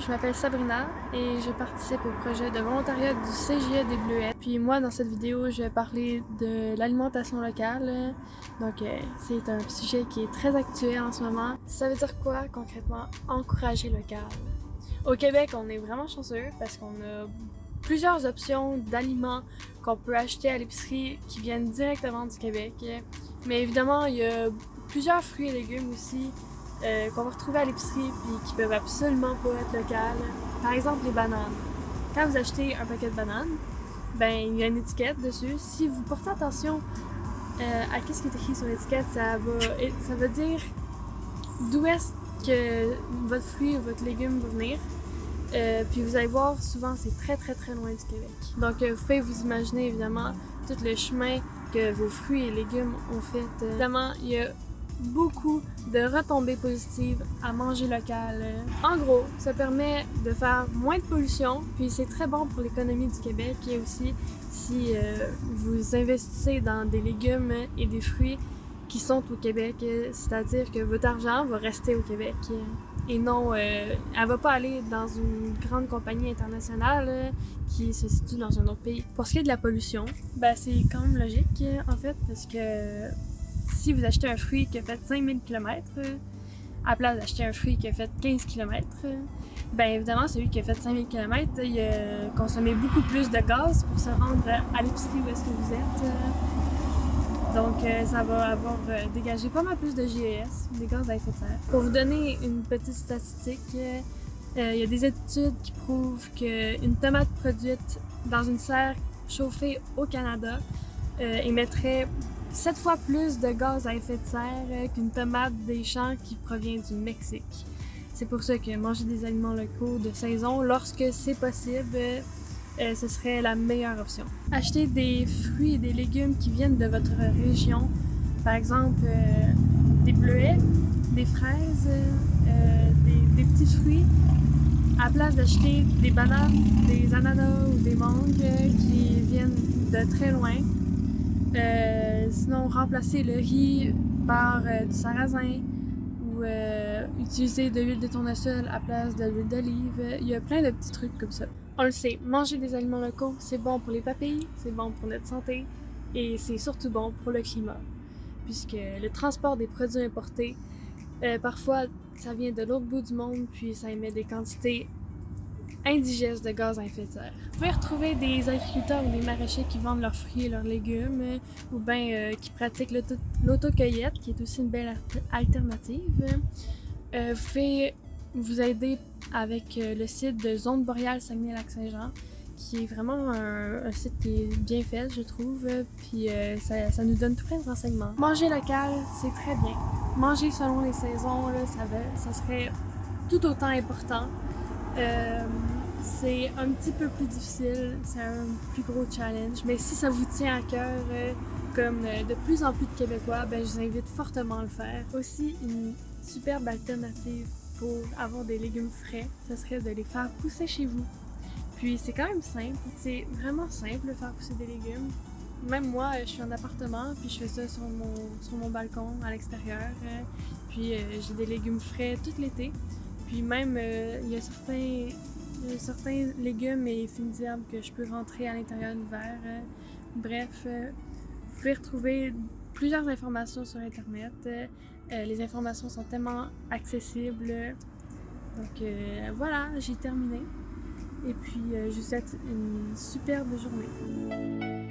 je m'appelle Sabrina et je participe au projet de volontariat du CJE des Bleuets. Puis moi, dans cette vidéo, je vais parler de l'alimentation locale. Donc, c'est un sujet qui est très actuel en ce moment. Ça veut dire quoi concrètement? Encourager local. Au Québec, on est vraiment chanceux parce qu'on a plusieurs options d'aliments qu'on peut acheter à l'épicerie qui viennent directement du Québec. Mais évidemment, il y a plusieurs fruits et légumes aussi qu'on va retrouver à l'épicerie puis qui peuvent absolument pas être locales. Par exemple, les bananes. Quand vous achetez un paquet de bananes, ben il y a une étiquette dessus. Si vous portez attention à ce qui est écrit sur l'étiquette, ça va dire d'où est-ce que votre fruit ou votre légume va venir. Puis vous allez voir, souvent c'est très loin du Québec. Donc vous pouvez vous imaginer évidemment tout le chemin que vos fruits et légumes ont fait. Évidemment, il y a beaucoup de retombées positives à manger local. En gros, ça permet de faire moins de pollution, puis c'est très bon pour l'économie du Québec et aussi si vous investissez dans des légumes et des fruits qui sont au Québec, c'est-à-dire que votre argent va rester au Québec et non, elle va pas aller dans une grande compagnie internationale qui se situe dans un autre pays. Pour ce qui est de la pollution, ben c'est quand même logique en fait, parce que si vous achetez un fruit qui a fait 5000 km, à la place d'acheter un fruit qui a fait 15 km, ben évidemment, celui qui a fait 5000 km, il a consommé beaucoup plus de gaz pour se rendre à l'épicerie où est-ce que vous êtes. Donc, ça va avoir dégagé pas mal plus de GES, des gaz à effet de serre. Pour vous donner une petite statistique, il y a des études qui prouvent qu'une tomate produite dans une serre chauffée au Canada émettrait 7 fois plus de gaz à effet de serre qu'une tomate des champs qui provient du Mexique. C'est pour ça que manger des aliments locaux de saison, lorsque c'est possible, ce serait la meilleure option. Acheter des fruits et des légumes qui viennent de votre région, par exemple des bleuets, des fraises, des petits fruits, à la place d'acheter des bananes, des ananas ou des mangues qui viennent de très loin. Sinon, remplacer le riz par du sarrasin ou utiliser de l'huile de tournesol à la place de l'huile d'olive. Il y a plein de petits trucs comme ça. On le sait, manger des aliments locaux, c'est bon pour les papilles, c'est bon pour notre santé et c'est surtout bon pour le climat. Puisque le transport des produits importés, parfois, ça vient de l'autre bout du monde puis ça émet des quantités indigestes de gaz à effet de serre. Vous pouvez retrouver des agriculteurs ou des maraîchers qui vendent leurs fruits et leurs légumes ou bien qui pratiquent l'autocueillette, qui est aussi une belle alternative. Vous pouvez vous aider avec le site de Zone Boréale Saguenay-Lac-Saint-Jean, qui est vraiment un site qui est bien fait, je trouve, puis ça nous donne tout plein de renseignements. Manger local, c'est très bien. Manger selon les saisons, là, ça serait tout autant important. C'est un petit peu plus difficile, c'est un plus gros challenge, mais si ça vous tient à cœur, comme de plus en plus de Québécois, ben je vous invite fortement à le faire. Aussi, une superbe alternative pour avoir des légumes frais, ce serait de les faire pousser chez vous. Puis c'est quand même simple, c'est vraiment simple de faire pousser des légumes. Même moi, je suis en appartement, puis je fais ça sur mon balcon à l'extérieur. Puis j'ai des légumes frais tout l'été. Puis même, il y a certains légumes et fines d'herbe que je peux rentrer à l'intérieur l'hiver. Bref, vous pouvez retrouver plusieurs informations sur Internet. Les informations sont tellement accessibles. Donc voilà, j'ai terminé. Et puis, je vous souhaite une superbe journée.